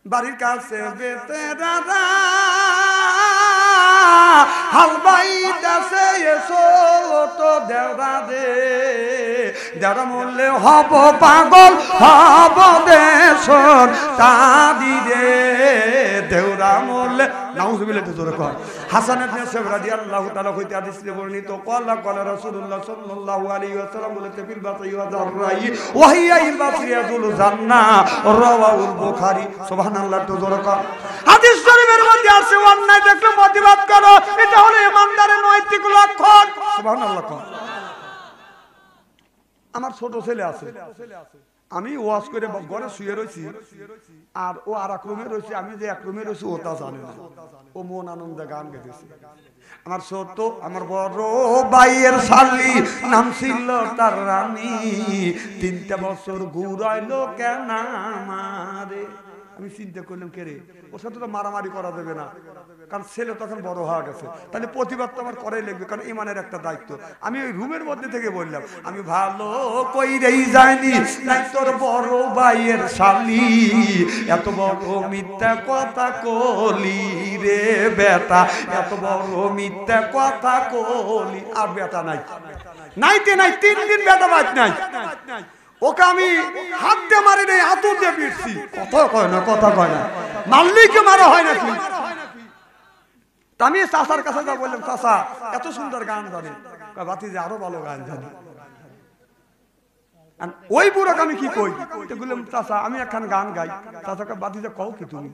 বাড়ির কাছে বেতেরারা হাল বাইতাছে এসো তো দেওরা রে দেওরা মরলে হব পাগল হব দেশর তাদি রে দেওরা মরলে নাউজুবিল্লাহ তো জোরে কর। হাসান ইবনে সাহেব রাদিয়াল্লাহু তাআলা হইতে হাদিসে বর্ণিত ক্বালা ক্বালা রাসূলুল্লাহ সাল্লাল্লাহু আলাইহি ওয়াসাল্লাম বলেছে ফিল বাতি ওয়া যাররাই ওয়া হিয়া ইল বাসরিয়াতুল জান্নাহ রাওয়াহুল বুখারী। সুবহানাল্লাহ তো জোরে কর। হাদিস শরীফের মধ্যে আছে অন্যায় দেখলে প্রতিবাদ করো, এটা হলো ইমানদারের নৈতিক লক্ষণ। সুবহানাল্লাহ কর। আমার ছোট ছেলে আছে, আমি ওয়াজ করে ঘরে শুয়ে রয়েছি আর ও আর এক রুমে রয়েছে, আমি যে এক রুমে রয়েছি ও তা জানে না, ও মন আনন্দে গান গেতেছে। আমার ছোট আমার বড় ভাইয়ের শালি নাম ছিল তার রানী, 3টা বছর ঘুরাইলো কেন আমারে। আমি চিন্তা করলাম কে রে, ওর সাথে তো মারামারি করা যাবে না, কারণ ছেলে তখন বড় হয়ে গেছে, তাহলে প্রতিবাদ তো আমার করাই লাগবে, কারণ ইমানের একটা দায়িত্ব। আমি ওই রুমের মধ্যে থেকে বললাম আমি ভালো কইরেই যাইনি নাই তোর বড় ভাইয়ের শালি এত বড় মিথ্যা কথা কলি রে বেটা, এত বড় মিথ্যা কথা কলি। আর বেটা নাই নাইতে নাই, 3 দিন বেটা বাদ নাই। ওকে আমি হাত দিয়ে মারি নাই, আতুর দিয়ে পিটছি। কথা কয় না, কথা কয় না, মাল্লিকে মারা হয় না। তুই আমি চাচার কাছে যা বললাম, চাচা এত সুন্দর গান জানে, বাতিজে আরো ভালো গান জানে। ওই বুড়াকে আমি কি কই বললাম, চাচা আমি একখান গান গাই। চাচাকে বাতিজে কও কি তুমি,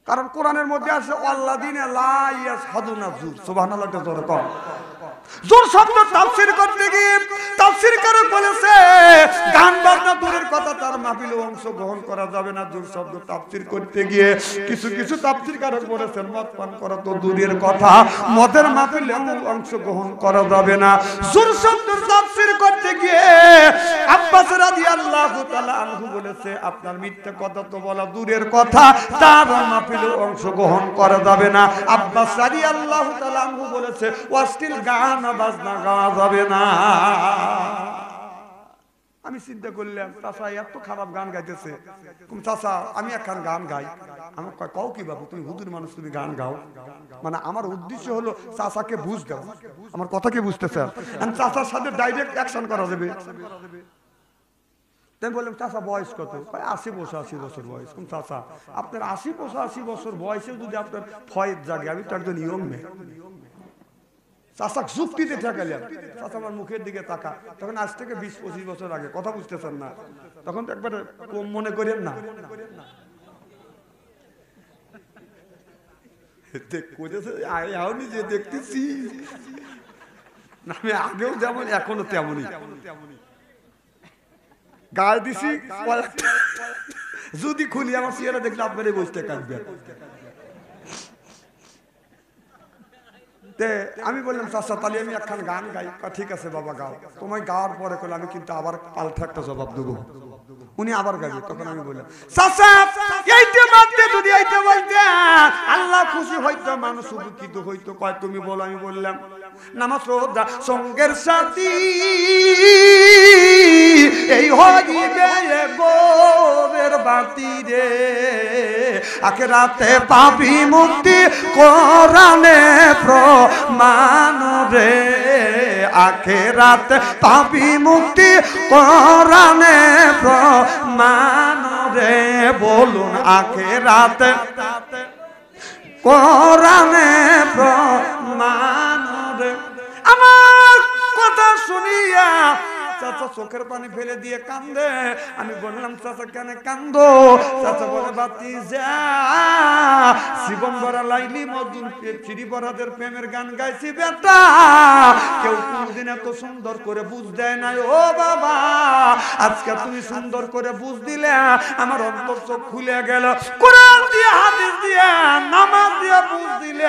কারণ কোরআনের মধ্যে আছে আল্লাযিনা লা ইয়াশহাদুনা যুর। সুবহানাল্লাহ জোরে কর। জোর শব্দ তাফসীর করতে গিয়ে তাফসীরকারক বলেছে গান বাজনা দূরের কথা, তার মাহফিলে অংশগ্রহণ করা যাবে না। জোর শব্দ তাফসীর করতে গিয়ে কিছু কিছু তাফসীরকারক বলেছেন মদ পান করা তো দূরের কথা, মদের মাহফিলে অংশগ্রহণ করা যাবে না। জোর শব্দ তাফসীর করতে গিয়ে আব্বাস রাদিয়াল্লাহু তাআলা আনহু বলেছে আপনার মিথ্যা কথা তো বলা দূরের কথা, তার মাহফিলে অংশগ্রহণ করা যাবে না। আব্বাস রাদিয়াল্লাহু তাআলা আনহু বলেছে অশ্লীল গান বাজনা গাওয়া যাবে না। আমি চিন্তা করলাম চাচা এত খারাপ গান গাইতেছে, চাচা আমি একখান গান গাই। আমার কও কি বাবু, তুমি হুজুর মানুষ, তুমি গান গাও। মানে আমার উদ্দেশ্য হলো চাচাকে বুঝ দাও, আমার কথা কি বুঝতেছে, চাচার সাথে ডাইরেক্ট অ্যাকশন করা যাবে। তাই বললাম চাচা বয়স কত, 80-85 বছর বয়স। চাচা আপনার 80-85 বছর বয়সে যদি আপনার ফয়েজ জাগে, আমি তো একজন ইয়ং মেয়ে। চাচা যুক্তিতে ঠেকাইলেন, চাচা আমার মুখের দিকে তাকা, তখন আজ থেকে 20-25 বছর আগে, কথা বুঝতেছেন না, তখন তো একবারে কম মনে করেন না। যে দেখতেছি আমি আগেও যেমন এখনো তেমনই গায়ে দিছি, যদি খুলি আমার চেহারা দেখলে আপনার বসতে কাটবেন। আমি বললাম চাচা তাহলে আমি একখান গান গাই। ঠিক আছে বাবা গাও। তোমায় গাওয়ার পরে করলে আমি কিন্তু আবার পাল্টা একটা জবাব দেবো। উনি আবার গাইবে, তখন আমি বললাম চাচা এইতে মানতে যদি এইতে বলতে আল্লাহ খুশি হইতো, মানুষ উপকৃত হইতো। কয় তুমি বলো। আমি বললাম নামাজ রোজা সঙ্গের সাথী এই হইবে গোরের বাতি রে, আখিরাতে পাবি মুক্তি কোরআনে প্রমাণ রে, আখিরাতে পাবি মুক্তি কোরআনে প্রমাণ রে। বলুন আখিরাতে কোরআনে প্রমাণ রে। আমার কথা শুনিয়া চাচা চোখের পানি ফেলে দিয়ে কান্দে। আমি বললাম চাচা কেন কান্দো? চাচা বলে বাতিজা জীবন ভরা লাইলি মজনুন চিরি বরাদের প্রেমের গান গাইছি বেটা, কেউ কোনদিন এত সুন্দর করে বুঝ দেয় নাই। ও বাবা আজকে তুমি সুন্দর করে বুঝ দিলে, আমার অন্তর চোখ খুলে গেল। কোরআন দিয়ে হাদিস দিয়ে নামাজ দিয়ে বুঝ দিলে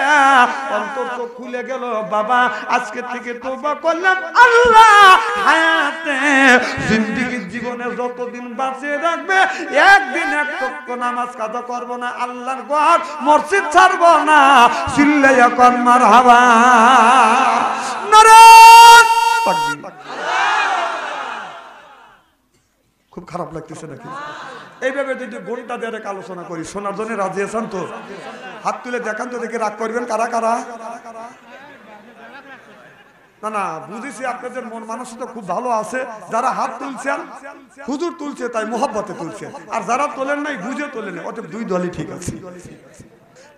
অন্তর চোখ খুলে গেল। বাবা আজকে থেকে তওবা করলাম, আল্লাহ হায়াত জিন্দেগীর জীবনে যতদিন বাঁচিয়ে রাখবে একদিন এক ওয়াক্ত নামাজ কাজা করব না, আল্লাহর ঘর মসজিদ ছাড়ব না। চিল্লাইয়া কর মারহাবা, নারে তাকবীর। খুব খারাপ লাগতেছে নাকি? এইভাবে যদি ঘন্টা দেড়েক আলোচনা করি শোনার জন্য রাজি আছেন তো? হাত তুলে দেখান তো দেখে রাগ করবেন কারা কারা? না না বুঝেছি আপনাদের মন মানসিকতা খুব ভালো আছে। যারা হাত তুলছেন হুজুর তুলছে তাই মোহাব্বতে তুলছে, আর যারা তোলেন নাই বুঝে তোলেন, অতএব দুই দলই ঠিক আছে।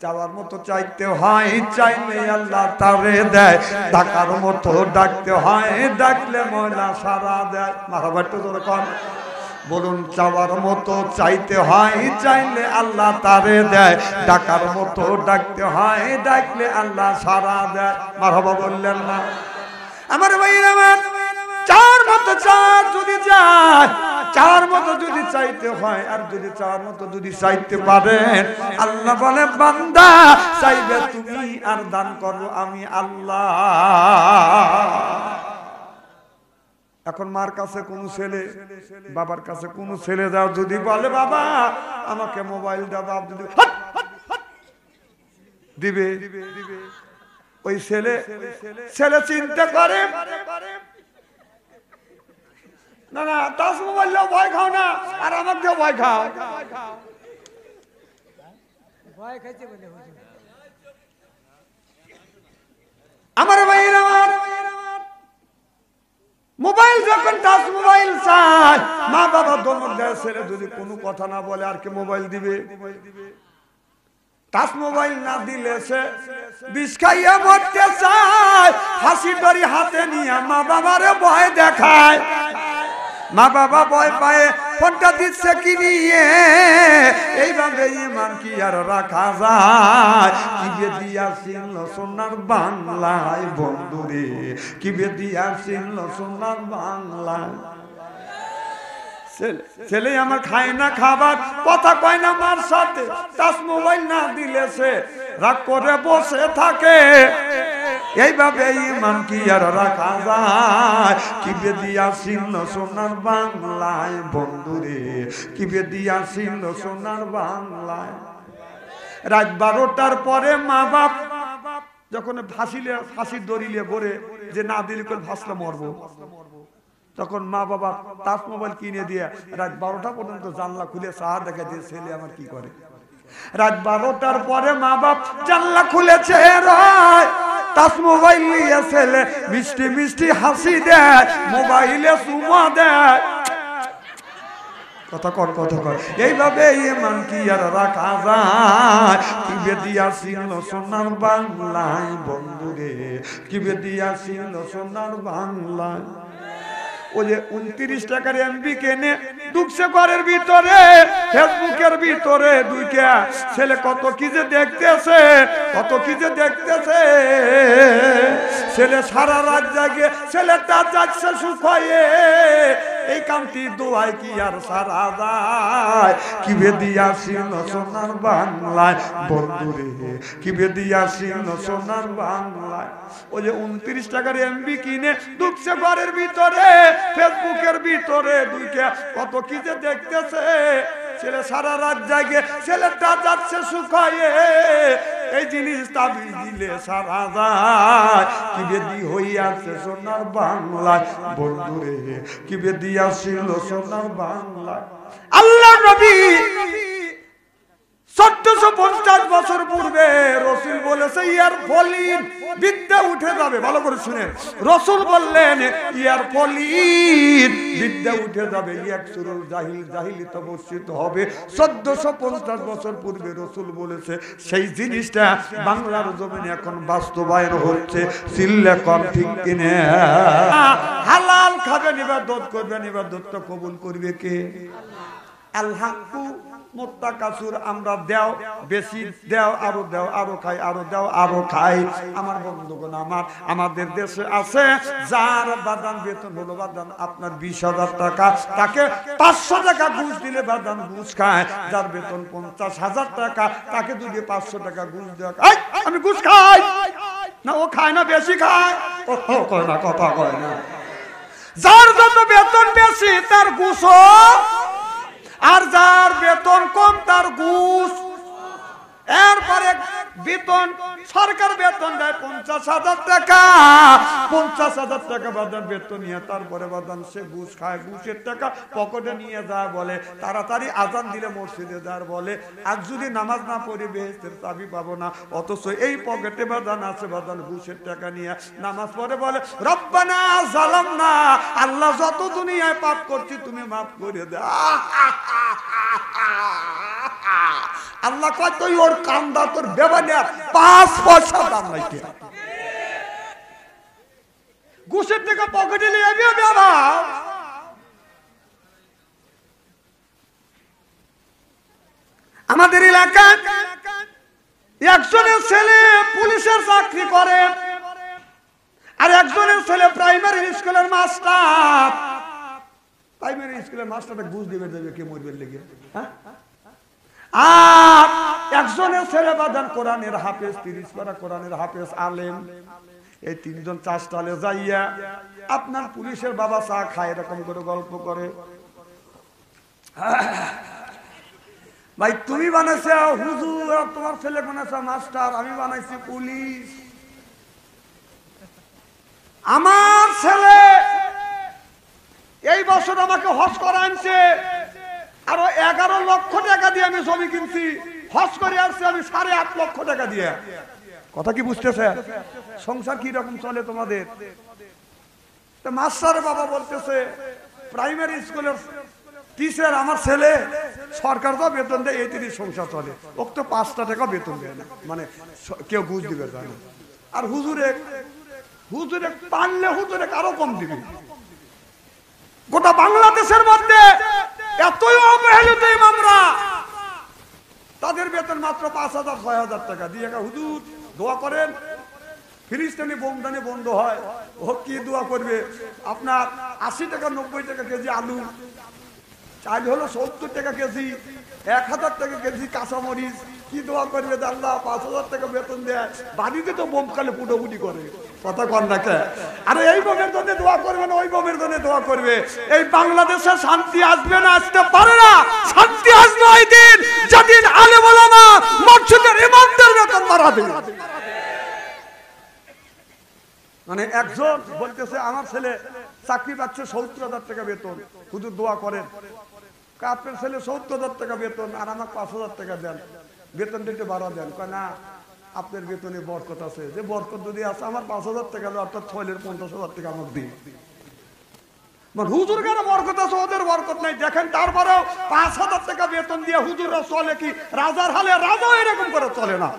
চাওয়ার মতো চাইতে হয়, চাইলে আল্লাহ তারে দেয়। ডাকার মতো ডাকতে হয়, ডাকলে ময়লা সারা দেয়। মারাবার তো তোর বলুন, চাওয়ার মতো চাইতে হয়, চাইলে আল্লাহ তারে দেয়। ডাকার মতো ডাকতে হয়, ডাকলে আল্লাহ সারা দেয়। মারহাবা বললেন না? আমার ভাই আমার চার মতো চার যদি যায়, চার মতো যদি চাইতে হয়, আর যদি চার মতো যদি চাইতে পারেন, আল্লাহ বলে বান্দা চাইবে তুমি আর দান করো আমি আল্লাহ। এখন মার কাছে কোন ছেলে, বাবার কাছে কোন ছেলে যাও যদি বলে বাবা আমাকে মোবাইল দাও, বাপ যদি দিবে, ওই ছেলে চিন্তা করে না না তাস মোবাইল ভয় খাও না, আর আমাকে ভয় খাও। আমার ভাইয়ের আমার মোবাইল যখন টাচ মোবাইল চায়, মা বাবা দমক দেয়, ছেলে যদি কোনো কথা না বলে আর কি মোবাইল দিবে? টাচ মোবাইল না দিলে সে বিষ খাইয়া মরতে চায়, হাসি ধরি হাতে নিয়ে মা বাবারে ভয় দেখায়। মা বাবা ভয় পায় ফোনটা দিচ্ছে কি নিয়ে, এইভাবে ইমান কি আর রাখা যায়? কি বেদিয়াছিল সোনার বাংলায় বন্ধুরে, কি বেদিয়াছিল সোনার বাংলায়। ছেলে আমার খায় না খাবার, কথা কয় না মার সাথে, টাচ মোবাইল না দিলে সে রাগ করে বসে থাকে। এইভাবে ইমান কি আর রাখা যায়? কি বেদিয়াছিল সোনার বাংলায় বন্ধুরে, কি বেদিয়াছিল সোনার বাংলায়। রাত 12টার পরে মা বাপ যখন ফাঁসির দড়িলে ভরে যে না দিলে করে ভাসলে মরবো, তখন মা বাবা টাচ মোবাইল কিনে দিয়ে রাত 12টা পর্যন্ত জানলা খুলে সাহা দেখা দিয়ে ছেলে আমার কি করে। রাত 12টার পরে মা বাপ জানলা খুলেছে, টাচ মোবাইল নিয়ে ছেলে মিষ্টি মিষ্টি হাসি দেয়, মোবাইলে চুমা দেয়। কথা কর কথা কর। এইভাবে ইমান কি আর রাখা যায়? কি বেদিয়াছিল সোনার বাংলায় বন্ধুরে, কি বেদিয়াছিল সোনার বাংলায়। ওই যে 29 টাকার এমবি কেনে ঢুকছে ঘরের ভিতরে, ফেসবুকের ভিতরে দুইটা ছেলে কত কি যে দেখতেছে, কত কি যে দেখতেছে। ছেলে সারা রাত জাগে, ছেলেটা যাচ্ছে শুকায়ে, এই কামটি দোয়ায় কি আর সারা যায়? কি বেদিয়াছিল সোনার বাংলায় বন্ধুরে, কি বেদিয়াছিল সোনার বাংলায়। ওই যে 29 টাকার এমবি কিনে ঢুকছে ঘরের ভিতরে, ফেসবুকের ভিতরে দুইটা কত কি যে দেখতেছে। ছেলে সারা রাত জাগে, ছেলেটা যাচ্ছে শুকায়ে, এই জিনিস তাবিজ দিলে সারা যায়। কি বেদি হইয়াছে সোনার বাংলায় বন্ধুরে, কি বেদিয়াছিল সোনার বাংলায়। আল্লাহ নবী 1450 বছর পূর্বে রসুল বলেছে ইয়ার ফলিন বিদ্যা উঠে যাবে। ভালো করে শুনে, রসুল বললেন ইয়ার ফলিন বিদ্যা উঠে যাবে, ইয়াকসুরুল জাহিল জাহিলিত বর্ষিত হবে। 1450 বছর পূর্বে রসুল বলেছে, সেই জিনিসটা বাংলার জমিনে এখন বাস্তবায়ন হচ্ছে। সিল্লে কম ঠিক কিনে? হালাল খাবেন, ইবাদত করবেন, ইবাদতটা কবুল করবে কে? আল্লাহ। মোত্তাকাসুর আমরা দেও বেশি দেও, আরো দেও, আরো খাই, আরো দেও, আরো খাই। আমার বন্ধুগণ আমার আমাদের দেশে আছে যার বাদান বেতন হলো বাদান আপনার 20,000 টাকা, তাকে 500 টাকা ঘুষ দিলে বাদান ঘুষ খায়। যার বেতন 50,000 টাকা, তাকে যদি 500 টাকা ঘুষ দেওয়া, আমি ঘুষ খাই না, ও খায় না, বেশি খায়, ও কয় না, কথা কয় না। যার যত বেতন বেশি তার ঘুষ, আর যার বেতন কম তার ঘুষ। এরপরে বেতন সরকার বেতন দেয় 50,000 টাকা, 50,000 টাকা বাদান বেতন নিয়ে তারপরে বাদান সে ঘুষ খায়, ঘুষের টাকা পকেটে নিয়ে যায়, বলে তাড়াতাড়ি আজান দিলে মসজিদে যার, বলে আজ যদি নামাজ না পড়ি বেহেশতের চাবি পাবো না। অথচ এই পকেটে বাদান আছে বাদান ঘুষের টাকা নিয়ে নামাজ পড়ে বলে রব্বানা জালামনা, আল্লাহ যত দুনিয়ায় পাপ করছি তুমি মাফ করে দাও। আল্লাহ কয় তুই ওর কান্দা তোর বেবানিয়া 5 পয়সা দাম নাই। ঘুষের টাকা পকেটে নিয়ে বেবা আমাদের এলাকায় একজনের ছেলে পুলিশের চাকরি করে আর একজনের ছেলে প্রাইমারি স্কুলের মাস্টার। প্রাইমারি স্কুলের মাস্টারটা ঘুষ দিবে দেবে কে মরবে লেগে, আর একজনের ছেলে বাদান কোরআনের হাফেজ, 30 পারা কোরআনের হাফেজ আলেম। এই তিনজন চা স্টলে যাইয়া আপনার পুলিশের বাবা চা খায় এরকম করে গল্প করে, ভাই তুমি বানাইছো হুজুর, তোমার ছেলে বানাইছো মাস্টার, আমি বানাইছি পুলিশ। আমার ছেলে এই বছর আমাকে হজ করা আনছে, আরো 11 লক্ষ টাকা দিয়ে আমি জমি কিনছি, হজ করে আসছি আমি 8.5 লক্ষ টাকা দিয়ে। কথা কি বুঝতেছে? সংসার কি রকম চলে তোমাদের? মাস্টারের বাবা বলতেছে প্রাইমারি স্কুলের টিচার আমার ছেলে, সরকার তো বেতন দেয়, এই তিরিশ সংসার চলে, ওকে তো 5 টাকা বেতন দেয় না, মানে কেউ ঘুষ দিবে জানে। আর হুজুরে পারলে হুজুরে আরো কম দিবে। গোটা বাংলাদেশের মধ্যে এতই অবহেলিত ইমামরা, তাদের বেতন মাত্র 5,000-6,000 টাকা দিয়ে। হুজুর দোয়া করেন ফিলিস্তিনি বোমদানি বন্ধ হয়। ও কি দোয়া করবে? আপনার 80 টাকা 90 টাকা কেজি আলু, চাল হলো 70 টাকা কেজি, 1000 টাকা কেজি কাঁচামরিচ, কি দোয়া করবে? আল্লাহ 5,000 টাকা বেতন দেয়, বাড়িতে তো বোম খালে ফুটোফুটি করে। কথা কন না কে? আরে এই বোমের জন্য দোয়া করবে না, ওই বোমের জন্য দোয়া করবে। এই বাংলাদেশে শান্তি আসবে না, আসতে পারে না। শান্তি আসবে ওই দিন যেদিন আলেম ওলামা মসজিদের ইমামদের বেতন বাড়াবে। মানে একজন বলতেছে আমার ছেলে চাকরি পাচ্ছে 70,000 টাকা বেতন, হুজুর দোয়া করেন। আপনার ছেলে 70,000 টাকা বেতন আর আমার 5,000 টাকা দেন, বেতন দিতে বাড়া দেন। কয় না, আপনার বেতনে বরকত আছে, যে বরকত যদি আছে আমার 5,000 টাকা অর্থাৎ 50,000 টাকা আমাকে দিন। হুজুর কেন বরকত আছে, ওদের বরকত নাই। দেখেন তারপরেও 5,000 টাকা বেতন দিয়ে হুজুররা চলে কি রাজার হালে? রাজাও এরকম করে চলে না।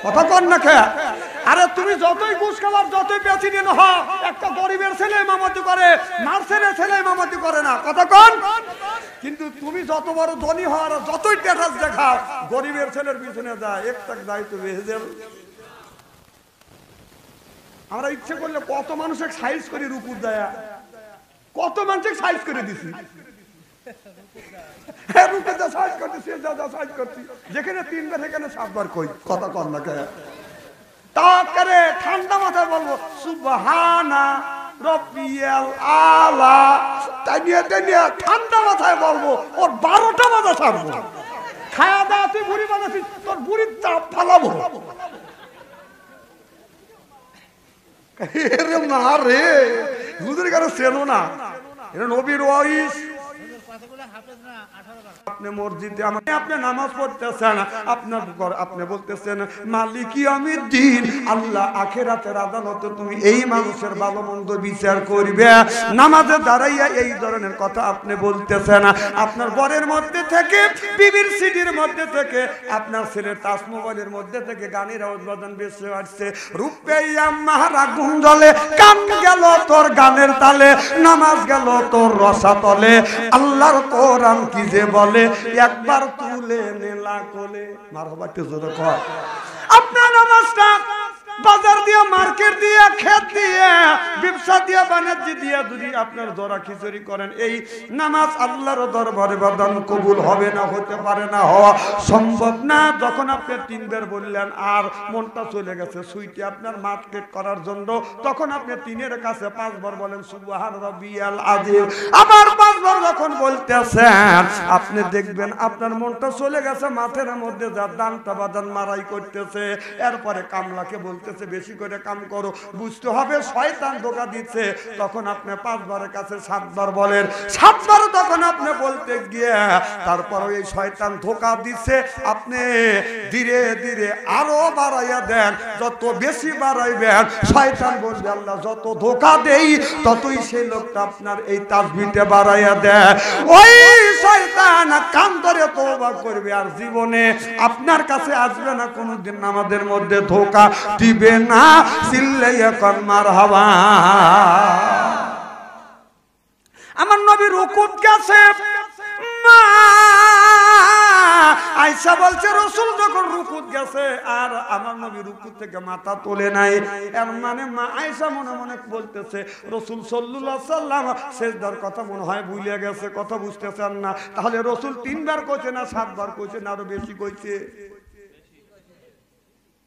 কথা কন না খেয়া? আরে তুমি যতই ঘুষ খাবার, যতই প্রেসিডেন্ট হও, একটা গরিবের ছেলে ইমামতি করে, মার্সেলের ছেলে ইমামতি করে না। কথা কন? কিন্তু তুমি যত বড় ধনী হও আর যতই স্ট্যাটাস দেখাও, গরিবের ছেলের পিছনে যায়, একটা দায়িত্ব বেঁচে যাবে। আমরা ইচ্ছে করলে কত মানুষের সাইজ করে রূপুর দেয়া, কত মানুষের সাইজ করে দিছি, যেখানে 3 বার সেখানে 7 বার কই। কথা কর না কে? তাকে ঠান্ডা মাথায় বলবো সুবহানা রব্বিয়াল আলা, তাই নিয়ে ঠান্ডা মাথায় বলবো, ওর 12টা বাজা ছাড়বো। খায়া দাওয়া তুই বুড়ি বানাচ্ছিস, তোর বুড়ির চাপ ফালাবো। না রে, হুজুর কেন চেনো না? এটা নবীর ওয়ারিস। আপনি মসজিদে আপনি নামাজ পড়তেছেন, আপনি বলতেছেন মালিক ইয়াউমিদ্দিন, আল্লাহ আখিরাতের আদালতে তুমি এই মানুষের ভালো মন্দ বিচার করবে। নামাজে দাঁড়াইয়া এই ধরনের কথা আপনি বলতেছেন। আপনার ঘরের মধ্যে থেকে, বিবির সিডির মধ্যে থেকে, আপনার ছেলের টাচ মোবাইলের মধ্যে থেকে গানের উদ্বোধন বেশি আসছে। রূপেয়া মাহারা গুঞ্জলে, কান গেল তোর গানের তালে, নামাজ গেল তোর রসাতলে। আল্লাহর কোরআন কি যে বলে, একবার তুলে নেলা কোলে। মারহাবা একটু জোরে কর। আপনার নামাজটা বাজার দিয়ে, মার্কেট দিয়ে, ক্ষেত দিয়ে, ব্যবসা দিয়ে, বাণিজ্য দিয়ে যদি আপনার জোড়া খিচুড়ি করেন, এই নামাজ আল্লাহর দরবারে বাদান কবুল হবে না, হতে পারে না, হওয়া সম্ভব না। যখন আপনি 3 বার বললেন আর মনটা চলে গেছে সুইটে আপনার মার্কেট করার জন্য, তখন আপনি 3-এর কাছে 5 বার বলেন সুবহান রাব্বিয়াল আযীম। আবার 5 বার যখন বলতেছেন, আপনি দেখবেন আপনার মনটা চলে গেছে মাঠের মধ্যে, যা দানটা বাদান মারাই করতেছে। এরপরে কামলাকে বলতেছে বেশি করে কাম করো, বুঝতে হবে শয়তান ধোঁকা দিচ্ছে। তখন আপনি 5 বারের কাছে 7 বার বলেন, 7 বার তখন আপনি বলতে গিয়ে তারপরে এই শয়তান ধোঁকা দিচ্ছে, আপনি ধীরে ধীরে আরো বাড়াইয়া দেন। যত বেশি বাড়াইবেন শয়তান বলবে আল্লাহ যত ধোঁকা দেই ততই সেই লোকটা আপনার এই তাসবিহটা বাড়াইয়া দেয়। ওই শয়তান কান ধরে তওবা করবে আর জীবনে আপনার কাছে আসবে না, কোনোদিন আমাদের মধ্যে ধোঁকা দিবে না। চিল্লাইয়া কোন মারহাবা। আমার নবী রুকুত গেছে, মা আয়েশা বলছে রাসূল যখন রুকুত গেছে আর আমার নবী রুকুত থেকে মাথা তোলে নাই, এর মানে মা আয়েশা মনে মনে বলতেছে রাসূল সাল্লাল্লাহু আলাইহি সাল্লাম সিজদার কথা মনে হয় ভুলে গেছে, কথা বুঝতেছেন না। তাহলে রাসূল 3 বার কইছে না 7 বার কইছে না আরো বেশি কইছে?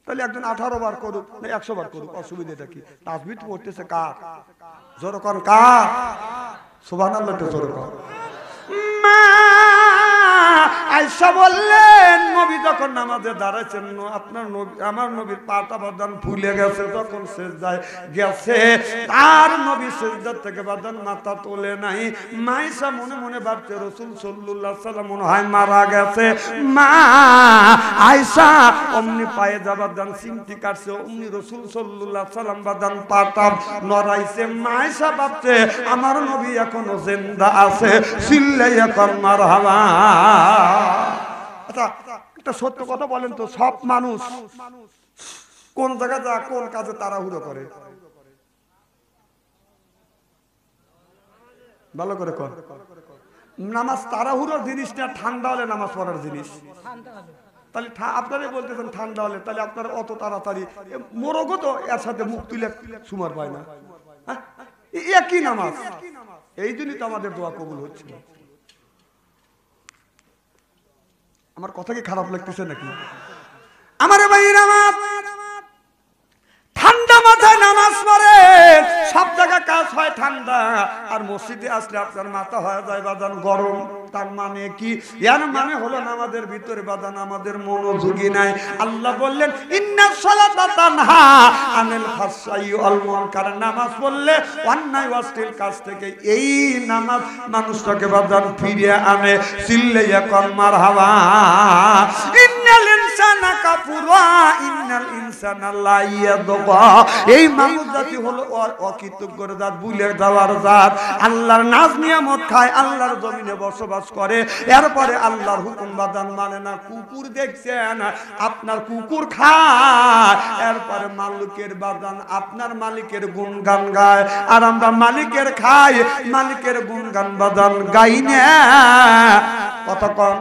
তাহলে একজন 18 বার করুক না 100 বার করুক, অসুবিধাটা কি? তাসবিহ পড়তেছে কার? জোরে কোন কার? সুবহানাল্লাহ, জোরে কোন। মা আয়েশা বললেন নবী যখন নামাজে দাঁড়াইছেন আপনার নবী আমার নবীর পাটা বাদান ভুলে গেছে, তখন সিজদায় গেছে আর নবী সিজদার থেকে বাদান মাথা তোলে নাই। মায়েশা মনে মনে ভাবছে রাসূল সাল্লাল্লাহু আলাইহি সাল্লাম মনে হয় মারা গেছে। মা আয়েশা অমনি পায়ে যাবাদান সিমটি কাটছে, অমনি রাসূল সাল্লাল্লাহু আলাইহি সাল্লাম বাদান পাটা নড়াইছে। মায়েশা ভাবছে আমার নবী এখনো জিন্দা আছে, চিল্লাইয়া কোন মারহাবা। আচ্ছা একটা সত্য কথা বলেন তো, সব মানুষ কোন জায়গা যা কোন কাজে তাড়াহুড়ো করে? ভালো করে কর। নামাজ তাড়াহুড়োর জিনিস না, ঠান্ডা হলে নামাজ পড়ার জিনিস। তাহলে আপনারাই বলতেছেন ঠান্ডা হলে, তাহলে আপনারা অত তাড়াতাড়ি মোরগও তো এর সাথে মুখ তুলে সুমার পায় না, একই নামাজ। এই জন্যই তো আমাদের দোয়া কবুল হচ্ছে না। আমার কথা কি খারাপ লাগতেছে নাকি? আমার ভাইরা আমার ঠান্ডা মাথায় নামাজ পড়ে, সব জায়গায় কাজ হয় ঠান্ডা, আর মসজিদে আসলে আপনার মাথা হয়ে যায় বাদান গরম। তার মানে কি? এর মানে হলো নামাজের ভিতরে বাদান আমাদের মনোযোগী নাই। আল্লাহ বললেন ইন্নাস সালাতা তানহা আনিল ফাহশাই ওয়াল মুনকার, নামাজ পড়লে অন্যায় অশ্লীল কাজ থেকে এই নামাজ মানুষটাকে বাদান ফিরিয়ে আনে। চিল্লাইয়া কোন মারহাবা। ইন্নাল ইনসানা কাফুরা ইন্নাল ইনসানা লা ইয়াদবা, এই মানুষ জাতি হলো অকৃতজ্ঞ জাত, ভুলে যাওয়ার জাত। আল্লাহর নাজ নিয়ামত খায়, আল্লাহর জমিনে বসবাস করে, এরপরে আল্লাহর হুকুম বাদান মানে না। কুকুর দেখছেন আপনার কুকুর খায়, এরপরে মালিকের বাদান আপনার মালিকের গুণগান গায়, আর আমরা মালিকের খাই মালিকের গুণগান বাদান গাই না। কত কম।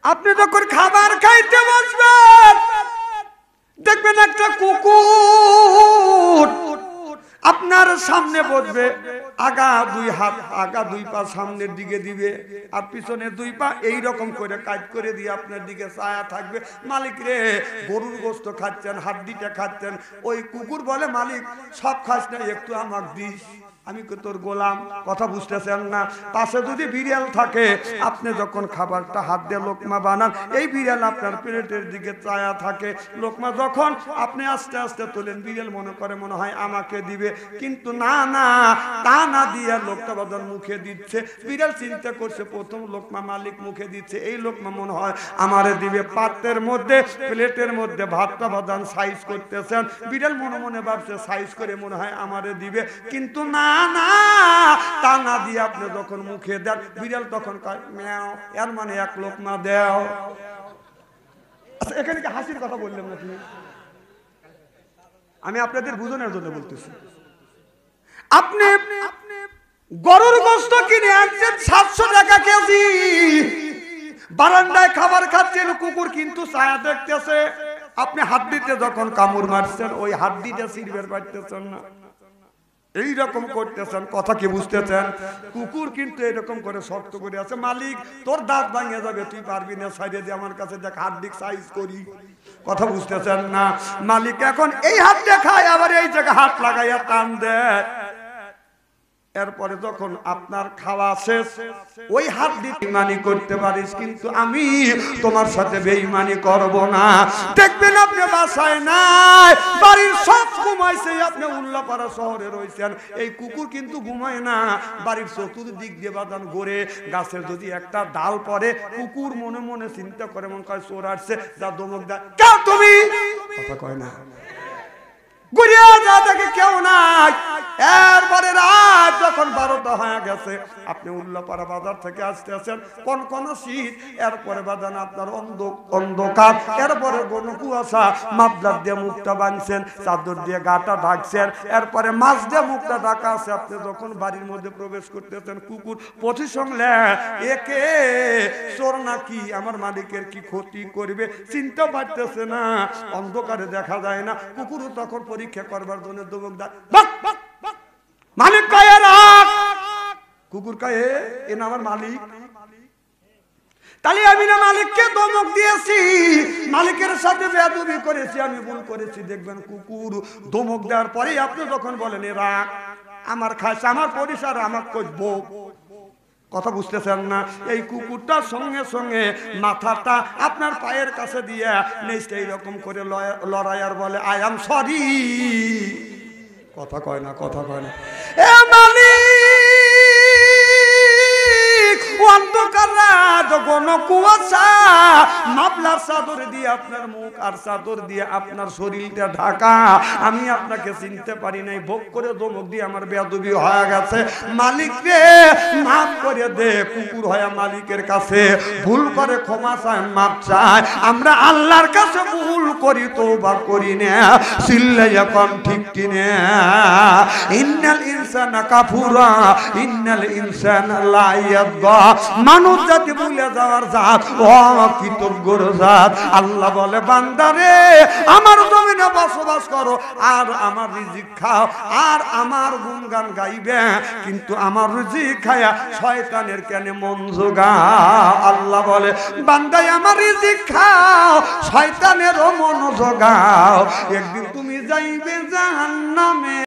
আপনি যখন খাবার খাইতে বসবেন দেখবেন একটা কুকুর আপনার সামনে বসবে, আগা 2 হাত আগা 2 পা সামনের দিকে দিবে আর পিছনে 2 পা এইরকম করে কাজ করে দিয়ে আপনার দিকে ছায়া থাকবে। মালিক রে গরুর গোশত খাচ্ছেন, হাড্ডিটা খাচ্ছেন, ওই কুকুর বলে মালিক সব খাস না, একটু আমাকে দিস, আমি তোর গোলাম। কথা বুঝতেছেন না? পাশে যদি বিড়াল থাকে, আপনি যখন খাবারটা হাত দিয়ে লোকমা বানান, এই বিড়াল আপনার প্লেটের দিকে চায়া থাকে, লোকমা যখন আপনি আস্তে আস্তে তোলেন, বিড়াল মনে করে মনে হয় আমাকে দিবে, কিন্তু না না, তা না দিয়ে লোকটা বাদান মুখে দিচ্ছে। বিড়াল চিন্তা করছে প্রথম লোকমা মালিক মুখে দিচ্ছে, এই লোকমা মনে হয় আমারে দিবে। পাত্রের মধ্যে প্লেটের মধ্যে ভাতটা বাদান সাইজ করতেছেন, বিড়াল মনে মনে ভাবছে সাইজ করে মনে হয় আমারে দিবে, কিন্তু না না, তা না দিয়ে আপনি যখন মুখে দেন, বিড়াল তখন কয় ম্যাও, এর মানে 1 লোকমা দাও। আচ্ছা এখানে কি হাসির কথা বললাম নাকি? আমি আপনাদের বুঝানোর জন্য বলতেছি। আপনি গরুর গোশত কিনে আনছেন 700 টাকা কেজি, বারান্দায় খাবার খাচ্ছেন, কুকুর কিন্তু ছায়া দেখতেছে, আপনি হাড্ডিতে যখন কামড় মারছেন ওই হাড্ডিটা ছিঁড়বে পারতেছেন না, এইরকম করতেছেন। কথা কি বুঝতেছেন? কুকুর কিন্তু এরকম করে শক্ত করে আছে, মালিক তোর দাঁত ভাঙে যাবে, তুই পারবি না, সাইডে দিয়ে আমার কাছে দেখ হাড্ডি সাইজ করি। কথা বুঝতেছেন না? মালিক এখন এই হাত দেখায়, আবার এই জায়গায় হাত লাগাইয়া টান দেয়। এরপরে যখন আপনার খাওয়া শেষ, ওই হাত দিয়ে বেঈমানি করতে পারিস, কিন্তু আমি তোমার সাথে বেঈমানি করব না। দেখবেন আপনি বাসায় নাই, বাড়ির সব ঘুমাইছে, আপনি উল্লাপাড়া শহরে রয়েছেন, এই কুকুর কিন্তু ঘুমায় না, বাড়ির চতুর্দিক দিয়ে বাদান ঘুরে। গাছের যদি একটা ডাল পড়ে, কুকুর মনে মনে চিন্তা করে, মনে কয় চোর আসছে, যা দমক দেয়, কেউ তুমি কথা কয় না, ঘুরিয়া যা দেখে কেউ নাই। এরপরে রাত যখন 12টা হয়ে গেছে, আপনি উল্লাপাড়া বাজার থেকে আসতে আছেন, কোন শীত, এরপরে বাজান আপনার অন্ধকার, এরপরে কোন কুয়াশা, মাফলার দিয়ে মুখটা বাঁধছেন, চাদর দিয়ে গাটা ঢাকছেন, এরপরে মাছ দিয়ে মুখটা ঢাকা আছে। আপনি যখন বাড়ির মধ্যে প্রবেশ করতেছেন, কুকুর প্রতিসংলে একে চোর নাকি আমার মালিকের কি ক্ষতি করবে চিন্তা পারতেছে না, অন্ধকারে দেখা যায় না। কুকুরও তখন পরীক্ষা করবার জন্য দমক দেয়, মালিক কয়ে রাখ, কুকুর কয়ে এ না আমার মালিক, তাহলে আমি না মালিককে দমক দিয়েছি, মালিকের সাথে বেয়াদবি করেছি, আমি ভুল করেছি। দেখবেন কুকুর দমক দেওয়ার পরে আপনি যখন বলেন এ রাখ, আমার খাস, আমার পরিসর, আমার করব, কথা বুঝতেছেন না? এই কুকুরটা সঙ্গে সঙ্গে মাথাটা আপনার পায়ের কাছে দিয়ে নেচে এইরকম করে লড়াই আর বলে আই এম সরি। কথা কয় না, কথা কয় না। এ মালিক, অন্ধকার রাত, ঘন কুয়াশা, মাফলার চাদর দিয়ে আপনার মুখ আর চাদর দিয়ে আপনার শরীরটা ঢাকা, আমি আপনাকে চিনতে পারি নাই, ভোগ করে দমক দিয়ে আমার বেয়াদবি হয়ে গেছে, মালিক রে মাফ করে দে। কুকুর হয়ে মালিকের কাছে ভুল করে ক্ষমা চায়, মাফ চায়। আমরা আল্লাহর কাছে ভুল করি, তওবা করি না, চিল্লাইয়া কোন ঠিক কিনা? ইন্নাল ইনসানা কাফুরা ইন্নাল ইনসানা লা ইয়াদা, মানুষ জাতি ভুলে যাওয়ার জাত, অকৃতজ্ঞর জাত। আল্লাহ বলে বান্দারে আমার জমিনে বসবাস করো, আর আমার রিজিক খাও, আর আমার গুণগান গাইবে, কিন্তু আমার রিজিক খায়া শয়তানের কেন মন জোগাও? আল্লাহ বলে বান্দাই আমার রিজিক খাও, শয়তানেরও মন জোগাও, একদিন তুমি যাইবে জাহান্নামে।